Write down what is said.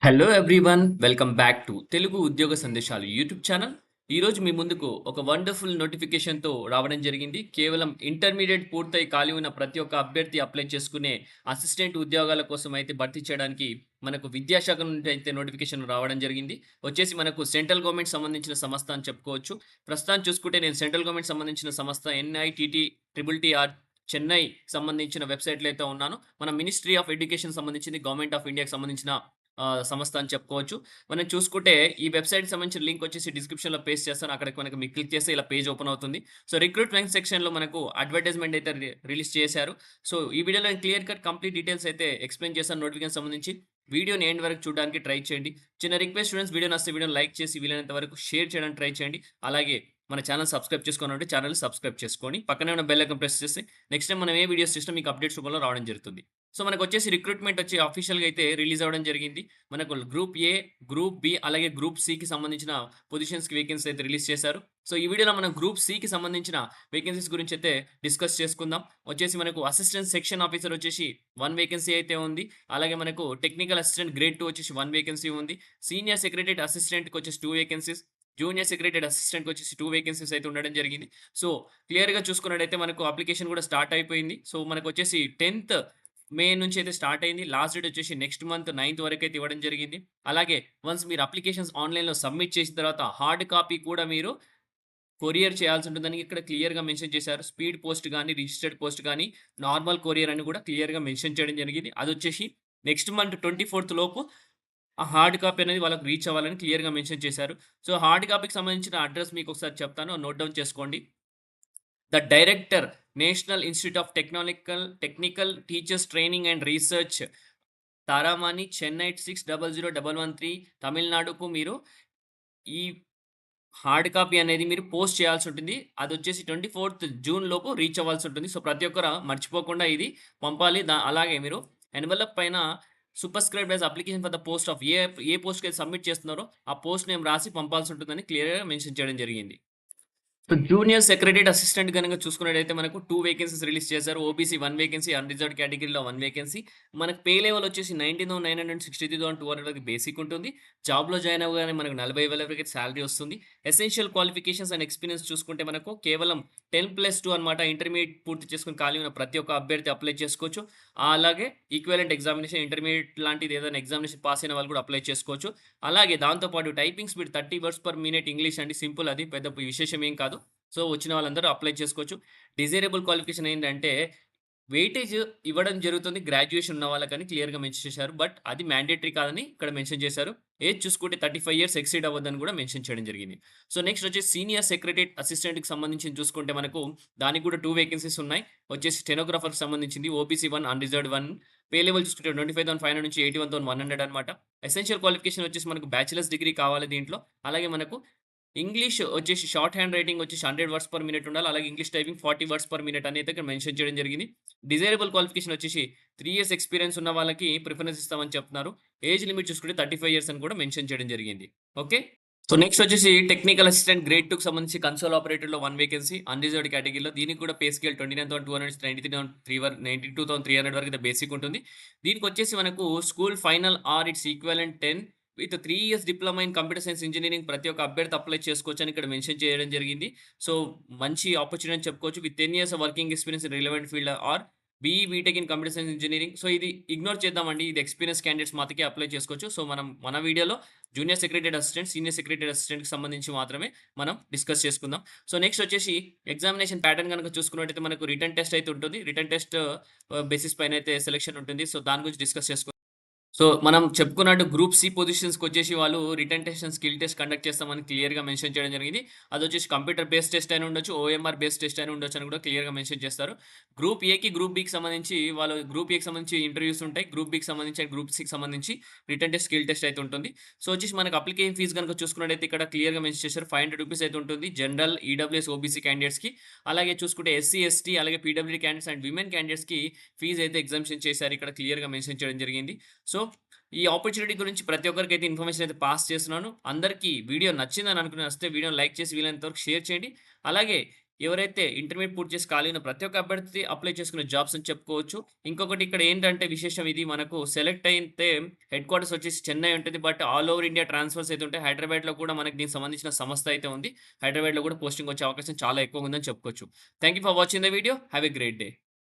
Hello everyone welcome back to Telugu ఉద్యోగ సందేశాలు YouTube channel. ఈరోజు మీ ముందుకు ఒక వండర్ఫుల్ నోటిఫికేషన్తో రావడం జరిగింది. కేవలం ఇంటర్మీడియట్ పూర్తయి ఖాళీ ఉన్న ప్రతి ఒక్క అభ్యర్థి అప్లై చేసుకునే అసిస్టెంట్ ఉద్యోగాల కోసం అయితే భర్తీ చేయడానికి మనకు విద్యాశాఖ నుండి అయితే నోటిఫికేషన్ రావడం జరిగింది. వచ్చేసి మనకు సెంట్రల్ గవర్నమెంట్ సంబంధించిన సంస్థ అని చెప్పుకోవచ్చు. ప్రస్తుతాన్ని చూసుకుంటే నేను సెంట్రల్ గవర్నమెంట్ సంబంధించిన సంస్థ ఎన్ఐటిటి ట్రిపుల్ టిఆర్ చెన్నై సంబంధించిన వెబ్సైట్లో అయితే ఉన్నాను. మన మినిస్ట్రీ ఆఫ్ ఎడ్యుకేషన్ సంబంధించింది, గవర్నమెంట్ ఆఫ్ ఇండియాకి సంబంధించిన సంస్థ అని చెప్పుకోవచ్చు. మనం చూసుకుంటే ఈ వెబ్‌సైట్‌కి సంబంధించిన లింక్ వచ్చేసి డిస్క్రిప్షన్‌లో పేస్ట్ చేస్తాను. అక్కడికి మనకు మీరు క్లిక్ చేస్తే ఇలా పేజ్ ఓపెన్ అవుతుంది. సో, రిక్రూట్‌మెంట్ సెక్షన్‌లో మనకు అడ్వర్టైజ్‌మెంట్ అయితే రిలీజ్ చేశారు. సో, ఈ వీడియోలో నేను క్లియర్ కట్ కంప్లీట్ డీటెయిల్స్ అయితే ఎక్స్‌ప్లెయిన్ చేశాను నోటిఫికేషన్ సంబంధించి. వీడియోని ఎండ్ వరకు చూడడానికి ట్రై చేయండి. చిన్న రిక్వెస్ట్ స్టూడెంట్స్, వీడియో నచ్చితే వీడియోని లైక్ చేసి వీలైనంత వరకు షేర్ చేయడానికి ట్రై చేయండి. అలాగే మన ఛానెల్ సబ్స్క్రైబ్ చేసుకోనంటే ఛానెల్‌ని సబ్స్క్రైబ్ చేసుకోండి. పక్కనే ఉన్న బెల్ ఐకాన్ ప్రెస్ చేస్తే నెక్స్ట్ టైమ్ మనం ఏ వీడియోస్ చేసినా మీకు అప్డేట్స్ రూపంలో రావడం జరుగుతుంది. సో, మనకొచ్చేసి రిక్రూట్‌మెంట్ వచ్చి ఆఫీషియల్‌గా అయితే రిలీజ్ అవ్వడం జరిగింది. మనకు గ్రూప్ ఏ, గ్రూప్ బి అలాగే గ్రూప్ సికి సంబంధించిన పొజిషన్స్‌కి వేకెన్సీ అయితే రిలీజ్ చేశారు. సో, ఈ వీడియోలో మనం గ్రూప్ సికి సంబంధించిన వేకెన్సీస్ గురించి అయితే డిస్కస్ చేసుకుందాం. వచ్చేసి మనకు అసిస్టెంట్ సెక్షన్ ఆఫీసర్ వచ్చేసి 1 వేకెన్సీ అయితే ఉంది. అలాగే మనకు టెక్నికల్ అసిస్టెంట్ గ్రేడ్ 2 వచ్చేసి 1 వేకెన్సీ ఉంది. సీనియర్ సెక్రటరేట్ అసిస్టెంట్‌కి వచ్చేసి 2 వేకెన్సీస్. జూనియర్ సెక్రటరేట్ అసిస్టెంట్‌కి వచ్చేసి 2 వేకెన్సీస్ అయితే ఉండడం జరిగింది. సో, క్లియర్‌గా చూసుకున్నట్టయితే మనకు అప్లికేషన్ కూడా స్టార్ట్ అయిపోయింది. సో, మనకొచ్చేసి 10థ్ మే నుంచి అయితే స్టార్ట్ అయింది. లాస్ట్ డేట్ వచ్చేసి నెక్స్ట్ మంత్ 9థ్ వరకైతే ఇవ్వడం జరిగింది. అలాగే వన్స్ మీరు అప్లికేషన్స్ ఆన్‌లైన్‌లో సబ్మిట్ చేసిన తర్వాత హార్డ్ కాపీ కూడా మీరు కొరియర్ చేయాల్సి ఉంటుందని ఇక్కడ క్లియర్‌గా మెన్షన్ చేశారు. స్పీడ్ పోస్ట్ గాని, రిజిస్టర్డ్ పోస్ట్ గాని, నార్మల్ కొరియర్ అని కూడా క్లియర్‌గా మెన్షన్ చేయడం జరిగింది. అదొచ్చేసి నెక్స్ట్ మంత్ 24థ్ లోపు ఆ హార్డ్ కాపీ అనేది వాళ్ళకి రీచ్ అవ్వాలని క్లియర్‌గా మెన్షన్ చేశారు. సో, హార్డ్ కాపీకి సంబంధించిన అడ్రెస్ మీకొకసారి చెప్తాను. నోట్ డౌన్ చేసుకోండి. The director, national institute of technical teachers training and research, Taramani, Chennai 600113 తమిళనాడుకు మీరు ఈ హార్డ్ కాపీ అనేది మీరు పోస్ట్ చేయాల్సి ఉంటుంది. అదొచ్చేసి 24థ్ జూన్ లోపు రీచ్ అవ్వాల్సి ఉంటుంది. సో, ప్రతి ఒక్కరు మర్చిపోకుండా ఇది పంపాలి. అలాగే మీరు ఎన్వలప్ పైన superscribed as application for the post of ఏ పోస్ట్‌కైతే సబ్మిట్ చేస్తున్నారో ఆ పోస్ట్ నేమ్ రాసి పంపాల్సి ఉంటుందని క్లియర్‌గా మెన్షన్ చేయడం జరిగింది. సో, జూనియర్ సెక్రటరేట్ అసిస్టెంట్ గనుక చూసుకున్నట్టయితే మనకు 2 వేకెన్సీస్ రిలీజ్ చేశారు. ఓబీసీ 1 వేకెన్సీ, అన్‌రిజర్వ్డ్ కేటగిరీలో 1 వేకెన్సీ. మనకు పే లెవెల్ వచ్చేసి 19,963,200 వరకు బేసిక్ ఉంటుంది. జాబ్‌లో జాయిన్ అవ్వగానే మనకు 40,000 వరకు సాలరీ వస్తుంది. ఎసెన్షియల్ క్వాలిఫికేషన్స్ అండ్ ఎక్స్‌పీరియన్స్ చూసుకుంటే మనకు కేవలం 10+2 అన్నమాట. ఇంటర్మీడియేట్ పూర్తి చేసుకొని ఖాళీ ఉన్న ప్రతి ఒక్క అభ్యర్థి అప్లై చేసుకోవచ్చు. అలాగే ఈక్వివలెంట్ ఎగ్జామినేషన్, ఇంటర్మీడియేట్ లాంటిది ఏదైనా ఎగ్జామినేషన్ పాస్ అయిన వాళ్ళు కూడా అప్లై చేసుకోవచ్చు. అలాగే దాంతో పాటు typing speed 30 words per minute English అండి. సింపుల్, అది పెద్ద విశేషం ఏం కాదు. సో, వచ్చిన వాళ్ళందరూ అప్లై చేసుకోవచ్చు. డిజైరబుల్ క్వాలిఫికేషన్ ఏంటంటే, వెయిటేజ్ ఇవ్వడం జరుగుతుంది గ్రాడ్యుయేషన్ ఉన్న వాళ్ళకని క్లియర్‌గా మెన్షన్ చేశారు. బట్ అది మ్యాండేటరీ కాదని ఇక్కడ మెన్షన్ చేశారు. ఏజ్ చూసుకుంటే 35 ఇయర్స్ ఎక్సీడ్ అవ్వద్దని కూడా మెన్షన్ చేయడం జరిగింది. సో, నెక్స్ట్ వచ్చేసి సీనియర్ సెక్రటరేట్ అసిస్టెంట్‌కి సంబంధించి చూసుకుంటే మనకు దానికి కూడా 2 వేకెన్సీస్ ఉన్నాయి. వచ్చేసి స్టెనోగ్రాఫర్‌కి సంబంధించింది ఓబీసీ 1, అన్‌రిజర్వ్డ్ 1. పే లెవెల్ చూసుకుంటే 25,500 నుంచి 81,100 అనమాట. ఎసెన్షియల్ క్వాలిఫికేషన్ వచ్చేసి మనకు బ్యాచిలర్స్ డిగ్రీ కావాలి దీంట్లో. అలాగే మనకు ఇంగ్లీష్ వచ్చేసి షార్ట్ హ్యాండ్ రైటింగ్ వచ్చేసి 100 వర్డ్స్ పర్ మినిట్ ఉండాలి. అలాగే English typing 40 words per minute అనేది ఇక్కడ మెన్షన్ చేయడం జరిగింది. డిజైరబుల్ క్వాలిఫికేషన్ వచ్చేసి 3 ఇయర్స్ ఎక్స్‌పీరియన్స్ ఉన్న వాళ్ళకి ప్రిఫరెన్స్ ఇస్తామని చెప్తున్నారు. ఏజ్ లిమిట్ చూసుకుంటే 35 ఇయర్స్ అని కూడా మెన్షన్ చేయడం జరిగింది. ఓకే. సో, నెక్స్ట్ వచ్చేసి టెక్నికల్ అసిస్టెంట్ గ్రేడ్ 2కి సంబంధించి కన్సోల్ ఆపరేటర్‌లో 1 వేకెన్సీ అన్‌రిజర్వ్డ్ కేటగిరీలో. దీనికి కూడా పే స్కేల్ 29,200 నుంచి 92,300 వరకు బేసిక్ ఉంటుంది. దీనికొచ్చేసి మనకు school final or it's equivalent 10 with 3 years diploma in computer science engineering ప్రతి ఒక్క అభ్యర్థి అప్లై చేసుకోవచ్చని ఇక్కడ మెన్షన్ చేయడం జరిగింది. సో, మంచి ఆపర్చునిటీ అని చెప్పుకోవచ్చు. With 10 years working experience in relevant field or BE, BTech in computer science engineering. So, ఇది ఇగ్నోర్ చేద్దామండి. ఇది ఎక్స్‌పీరియన్స్ క్యాండిడేట్స్ మాత్రమే అప్లై చేసుకోవచ్చు. సో, మన వీడియోలో junior secretariat assistant, senior secretariat అసిస్టెంట్‌కి సంబంధించి మాత్రమే మనం డిస్కస్ చేసుకుందాం. సో, నెక్స్ట్ వచ్చేసి ఎగ్జామినేషన్ ప్యాటర్న్ గనుక చూసుకున్నట్టయితే మనకు రిటన్ టెస్ట్ అయితే ఉంటుంది. రిటన్ టెస్ట్ బేసిస్ పైన అయితే సెలక్షన్ ఉంటుంది. సో, దాని గురించి డిస్కస్ చేసుకుందాం. సో, మనం చెప్పుకున్నట్టు గ్రూప్ సి పొజిషన్స్‌కొచ్చేసి వాళ్ళు written test and skill test conduct చేస్తామని క్లియర్‌గా మెన్షన్ చేయడం జరిగింది. అదొచ్చేసి కంప్యూటర్ బేస్డ్ టెస్ట్ అయినా ఉండొచ్చు, ఓఎంఆర్ బేస్డ్ టెస్ట్ అయినా ఉండొచ్చు అని కూడా క్లియర్‌గా మెన్షన్ చేస్తారు. గ్రూప్ ఏకి, గ్రూప్ బికి సంబంధించి వాళ్ళు గ్రూప్ ఏకి సంబంధించి ఇంటర్వ్యూస్ ఉంటాయి. గ్రూప్ బికి సంబంధించి అండ్ గ్రూప్ సికి సంబంధించి రిటన్ టెస్ట్, స్కిల్ టెస్ట్ అయితే ఉంటుంది. సో, వచ్చేసి మనకు అప్లికేషన్ ఫీస్ గనుక చూసుకున్నట్టయితే ఇక్కడ క్లియర్‌గా మెన్షన్ చేశారు. ₹500 అయితే ఉంటుంది. జనరల్, ఈడబ్ల్యూఎస్, ఓబీసీ క్యాండిడేట్స్‌కి. అలాగే చూసుకుంటే ఎస్సీ, ఎస్టీ అలాగే పీడబ్ల్యూడీ క్యాండిడేట్స్ అండ్ విమెన్ క్యాండిడేట్స్‌కి ఫీస్ అయితే ఎగ్జామ్షన్ చేశారు. ఇక్కడ క్లియర్‌గా మెన్షన్ చేయడం జరిగింది. సో, ఈ ఆపర్చునిటీ గురించి ప్రతి ఒక్కరికైతే ఇన్ఫర్మేషన్ అయితే పాస్ చేస్తున్నాను. అందరికీ వీడియో నచ్చిందని అనుకుని నచ్చితే వీడియోని లైక్ చేసి వీలైనంత వరకు షేర్ చేయండి. అలాగే ఎవరైతే ఇంటర్మీడియేట్ పూర్తి చేసి ఖాళీ ఉన్న ప్రతి ఒక్క అభ్యర్థి అప్లై చేసుకునే జాబ్స్ అని చెప్పుకోవచ్చు. ఇంకొకటి ఇక్కడ ఏంటంటే విశేషం ఇది మనకు సెలెక్ట్ అయితే హెడ్ క్వార్టర్స్ వచ్చేసి చెన్నై ఉంటది. But all over India transfers అయితే ఉంటాయి. హైదరాబాద్‌లో కూడా మనకి దీనికి సంబంధించిన సంస్థ అయితే ఉంది. హైదరాబాద్‌లో కూడా పోస్టింగ్ వచ్చే అవకాశం చాలా ఎక్కువగా ఉందని చెప్పుకోవచ్చు. Thank you for watching the video. Have a great day.